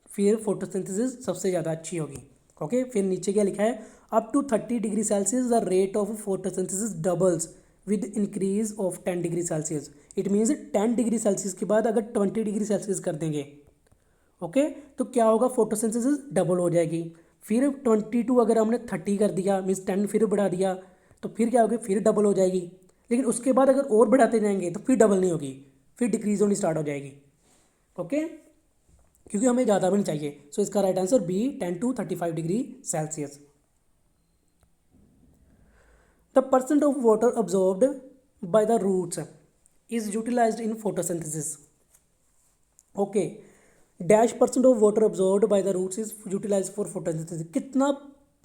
फिर फोटोसिंथेसिस सबसे ज़्यादा अच्छी होगी। ओके, फिर नीचे क्या लिखा है, up to 30 degree Celsius the rate of photosynthesis doubles with increase of 10 degree Celsius. It means 10 degree Celsius के बाद अगर 20 डिग्री सेल्सियस कर देंगे, ओके, तो क्या होगा, फोटोसिंथेसिस डबल हो जाएगी। फिर 22 अगर हमने 30 कर दिया, मीन्स 10 फिर बढ़ा दिया, तो फिर क्या होगी, फिर डबल हो जाएगी। लेकिन उसके बाद अगर और बढ़ाते जाएंगे तो फिर डबल नहीं होगी, फिर डिक्रीज होनी स्टार्ट हो जाएगी। ओके, क्योंकि हमें ज़्यादा भी नहीं चाहिए। सो इसका right answer B 10 to 35 degree Celsius. The percent of water absorbed by the roots is utilised in photosynthesis. Okay, dash percent of water absorbed by the roots is utilised for photosynthesis. कितना,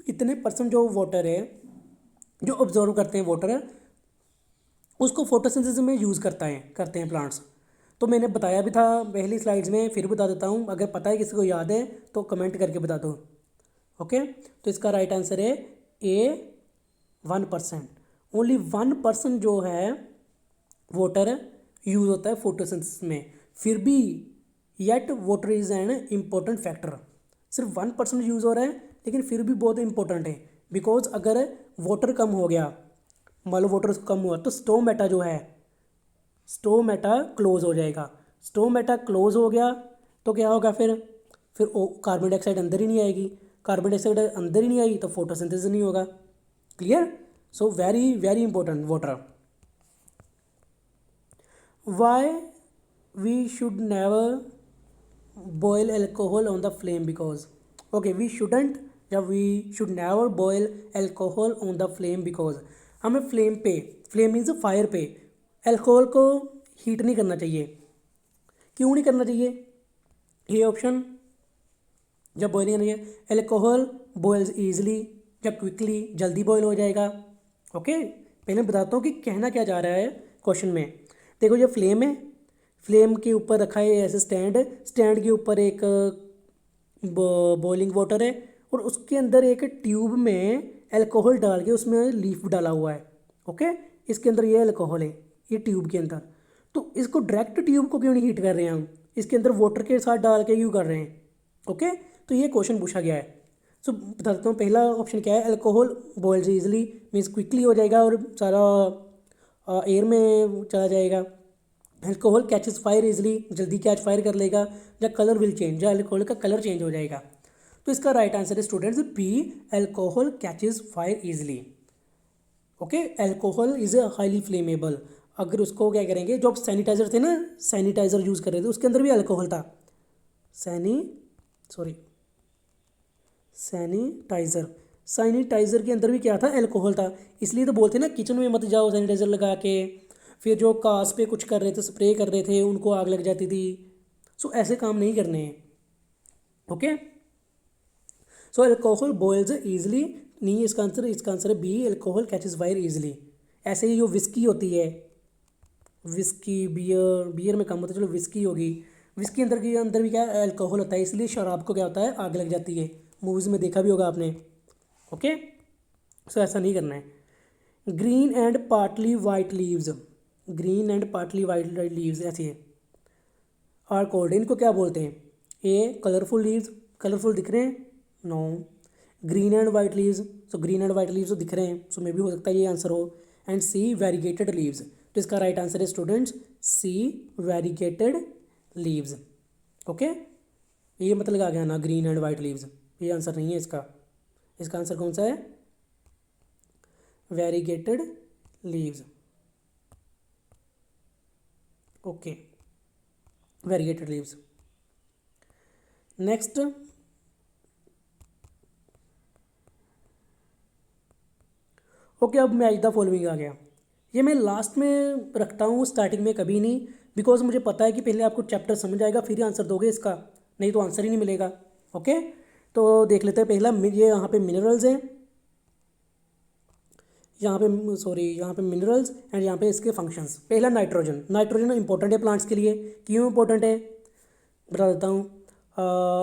इतने percent जो water है जो absorb करते हैं water, उसको photosynthesis में use करते हैं प्लांट्स। तो मैंने बताया भी था पहली स्लाइड्स में, फिर बता देता हूँ, अगर पता है किसी को याद है तो कमेंट करके बता दो। ओके, तो इसका राइट आंसर है ए 1%। ओनली 1% जो है वाटर यूज़ होता है फोटोसिंथेसिस में। फिर भी yet water is an important factor. सिर्फ 1% यूज़ हो रहा है, लेकिन फिर भी बहुत इंपॉर्टेंट है। बिकॉज अगर वाटर कम हो गया, मान लो वाटर कम हुआ, तो स्टोमेटा जो है, स्टोमेटा क्लोज हो जाएगा। स्टोमेटा क्लोज हो गया तो क्या होगा फिर कार्बन डाइऑक्साइड अंदर ही नहीं आएगी। कार्बन डाइऑक्साइड अंदर ही नहीं आई तो फोटोसिंथेसिस नहीं होगा। Clear? So very very important water. Why we should never boil alcohol on the flame? Because okay, we shouldn't या we should never boil alcohol on the flame because हमें flame पे, flame means fire पे alcohol को heat नहीं करना चाहिए। क्यों नहीं करना चाहिए? ये ऑप्शन, जब बॉइलिंग करनी है, एल्कोहल बॉयल्स ईजिली या क्विकली, जल्दी बॉयल हो जाएगा। ओके, पहले बताता हूँ कि कहना क्या जा रहा है क्वेश्चन में। देखो ये फ्लेम है, फ्लेम के ऊपर रखा है ऐसे स्टैंड, स्टैंड के ऊपर एक बॉइलिंग वाटर है और उसके अंदर एक ट्यूब में एल्कोहल डाल के उसमें लीफ डाला हुआ है। ओके, इसके अंदर ये एल्कोहल है, ये ट्यूब के अंदर। तो इसको डायरेक्ट ट्यूब को क्यों नहीं हीट कर रहे हैं हम, इसके अंदर वाटर के साथ डाल के क्यों कर रहे हैं? ओके, तो ये क्वेश्चन पूछा गया है। सो बता देता हूँ, पहला ऑप्शन क्या है, alcohol boils easily means quickly हो जाएगा और सारा एयर में चला जाएगा। एल्कोहल कैचेस फायर इजली, जल्दी कैच फायर कर लेगा। या कलर विल चेंज, या एल्कोहल का कलर चेंज हो जाएगा। तो इसका राइट आंसर है students B, alcohol catches fire easily. Okay, alcohol is a highly flammable. अगर उसको क्या करेंगे, जो सैनिटाइजर थे ना, सैनिटाइजर यूज़ कर रहे थे उसके अंदर भी अल्कोहल था। सैनिटाइज़र, सैनिटाइज़र के अंदर भी क्या था, एल्कोहल था। इसलिए तो बोलते ना किचन में मत जाओ सैनिटाइज़र लगा के। फिर जो कांच पे कुछ कर रहे थे, स्प्रे कर रहे थे, उनको आग लग जाती थी। सो ऐसे काम नहीं करने हैं। Okay, so alcohol boils easily नहीं, इसका आंसर है B, alcohol catches fire easily. ऐसे ही जो विस्की होती है, विस्की, बियर में कम होता है, चलो विस्की होगी, विस्की अंदर भी क्या है, अल्कोहल होता है। इसलिए शराब को क्या होता है, आग लग जाती है। मूवीज़ में देखा भी होगा आपने। ओके, सो ऐसा नहीं करना है। Green and partly white leaves, green and partly white leaves ऐसी है आर कॉल्ड, इनको क्या बोलते हैं? ए कलरफुल लीव्स, कलरफुल दिख रहे हैं, no. Green and white leaves, so green and white leaves तो दिख रहे हैं, सो मे भी हो सकता है ये आंसर हो। एंड सी वेरीगेटेड लीव्स, तो इसका राइट आंसर है स्टूडेंट्स सी, वेरीगेटेड लीव्स। ओके, ये मतलब आ गया ना ग्रीन एंड वाइट लीव्स, ये आंसर नहीं है इसका। इसका आंसर कौन सा है? Variegated leaves. Okay, variegated leaves. Next, okay, अब मैच द फॉलोइंग आ गया। ये मैं लास्ट में रखता हूँ, स्टार्टिंग में कभी नहीं, बिकॉज मुझे पता है कि पहले आपको चैप्टर समझ आएगा फिर ही आंसर दोगे इसका, नहीं तो आंसर ही नहीं मिलेगा। ओके, तो देख लेते हैं। पहला ये यहाँ पे मिनरल्स हैं, यहाँ पे मिनरल्स एंड यहाँ पे इसके फंक्शंस। पहला नाइट्रोजन, नाइट्रोजन इंपॉर्टेंट है प्लांट्स के लिए। क्यों इंपॉर्टेंट है बता देता हूँ।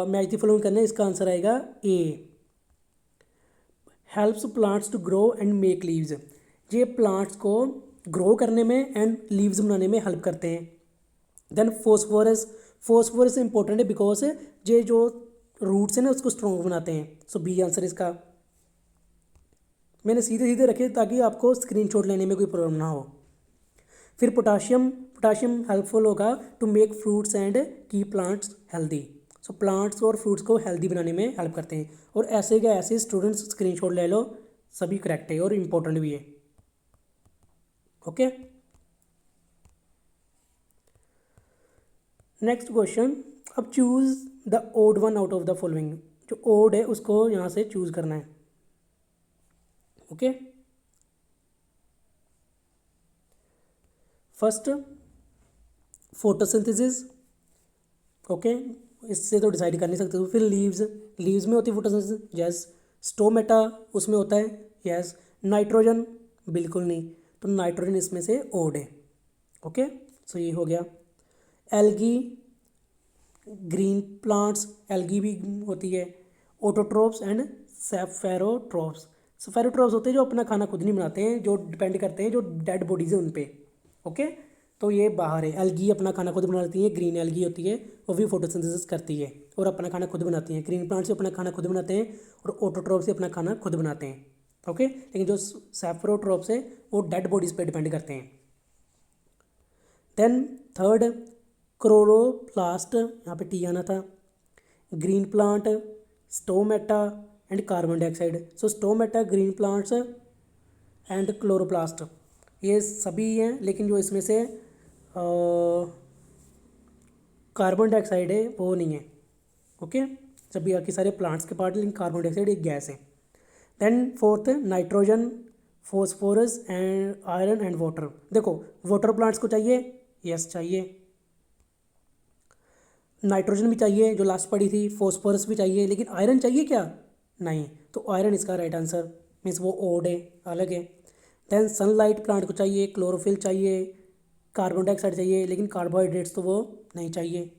मैच द फॉलोइंग करने, इसका आंसर आएगा A, helps plants to grow and make leaves. ये प्लांट्स को ग्रो करने में एंड लीव्स बनाने में हेल्प करते हैं। देन फॉस्फोरस, फॉस्फोरस इंपॉर्टेंट है बिकॉज ये जो रूट्स हैं ना उसको स्ट्रॉन्ग बनाते हैं। सो बी आंसर इसका। मैंने सीधे सीधे रखे ताकि आपको स्क्रीनशॉट लेने में कोई प्रॉब्लम ना हो। फिर पोटाशियम, पोटाशियम हेल्पफुल होगा टू मेक फ्रूट्स एंड की प्लांट्स हेल्दी। सो प्लांट्स और फ्रूट्स को हेल्दी बनाने में हेल्प करते हैं। और ऐसे के ऐसे स्टूडेंट्स स्क्रीनशॉट ले लो, सभी करेक्ट है और इम्पोर्टेंट भी है। Okay, next question. अब choose the odd one out of the following, जो ओड है उसको यहाँ से चूज करना है। Okay, first photosynthesis. ओके, इससे तो डिसाइड कर नहीं सकते। फिर लीव्स, लीव्स में होती है फोटोसिंथेसिस, यस। स्टोमेटा उसमें होता है, यस। नाइट्रोजन बिल्कुल नहीं, तो नाइट्रोजन इसमें से ओड है। ओके, सो ये हो गया। एल्गी, ग्रीन प्लांट्स, एल्गी भी होती है। ऑटोट्रोप्स एंड सेफेरोट्रोप्स, सेफेरोट्रोप्स होते हैं जो अपना खाना खुद नहीं बनाते हैं, जो डिपेंड करते हैं जो डेड बॉडीज है उन पे। ओके, तो ये बाहर है। एल्गी अपना खाना खुद बना लेती है, ग्रीन एल्गी होती है वो भी फोटोसिंथेसिस करती है और अपना खाना खुद बनाती हैं। ग्रीन प्लांट से अपना खाना खुद बनाते हैं और ऑटोट्रॉप से अपना खाना खुद बनाते हैं। ओके, लेकिन जो सेफरोट्रॉप्स है वो डेड बॉडीज़ पे डिपेंड करते हैं। देन थर्ड क्लोरोप्लास्ट, यहाँ पे टी आना था। Green plant, stomata and carbon dioxide. So stomata, green plants and chloroplast ये सभी हैं, लेकिन जो इसमें से कार्बन डाइऑक्साइड है वो नहीं है। ओके, सभी बाकी सारे प्लांट्स के पार्ट, लेकिन कार्बन डाइऑक्साइड एक गैस है। Then fourth nitrogen, phosphorus and iron and water. देखो वाटर प्लांट्स को चाहिए, यस चाहिए। नाइट्रोजन भी चाहिए जो लास्ट पड़ी थी, फॉस्फोरस भी चाहिए, लेकिन आयरन चाहिए क्या? नहीं, तो आयरन इसका राइट आंसर, मीन्स वो ओड है, अलग है। देन सनलाइट प्लांट को चाहिए, क्लोरोफिल चाहिए, कार्बन डाइऑक्साइड चाहिए, लेकिन कार्बोहाइड्रेट्स तो वो नहीं चाहिए,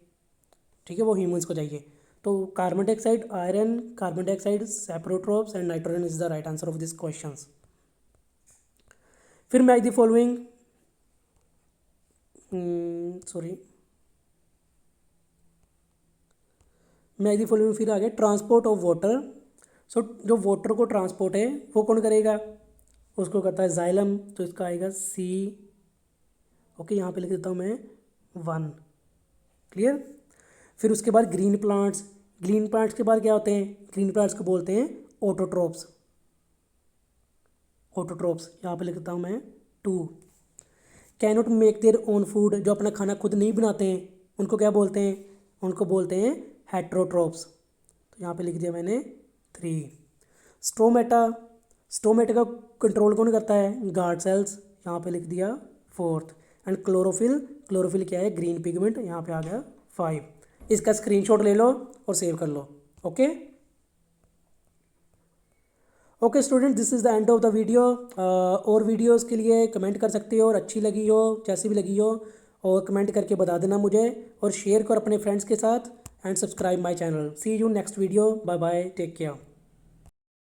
ठीक है, वो ह्यूमंस को चाहिए। तो carbon dioxide, iron, carbon dioxide, saprotrophs and nitrogen is the right answer of this question. फिर match the following, sorry match the following, फिर आ गया ट्रांसपोर्ट ऑफ वाटर। सो जो वाटर को ट्रांसपोर्ट है वो कौन करेगा? उसको करता है जाइलम, तो इसका आएगा सी। ओके, यहाँ पे लिख देता हूँ मैं 1, क्लियर। फिर उसके बाद ग्रीन प्लांट्स, ग्रीन प्लांट्स के बाद क्या होते हैं? ग्रीन प्लांट्स को बोलते हैं ऑटोट्रोप्स। ऑटोट्रोप्स यहाँ पे लिख देता हूँ मैं 2। Cannot make their own food, जो अपना खाना खुद नहीं बनाते हैं उनको क्या बोलते हैं? उनको बोलते हैं हेट्रोट्रोप्स, तो यहाँ पे लिख दिया मैंने 3। स्टोमेटा, स्टोमेटा का कंट्रोल कौन करता है? गार्ड सेल्स, यहाँ पे लिख दिया 4th। एंड क्लोरोफिल, क्लोरोफिल क्या है? ग्रीन पिगमेंट, यहाँ पे आ गया 5। इसका स्क्रीनशॉट ले लो और सेव कर लो। Okay okay student, this is the end of the video. और वीडियोस के लिए कमेंट कर सकते हो, और अच्छी लगी हो, जैसी भी लगी हो, और कमेंट करके बता देना मुझे, और शेयर करो अपने फ्रेंड्स के साथ, and subscribe my channel. See you next video, bye bye, take care.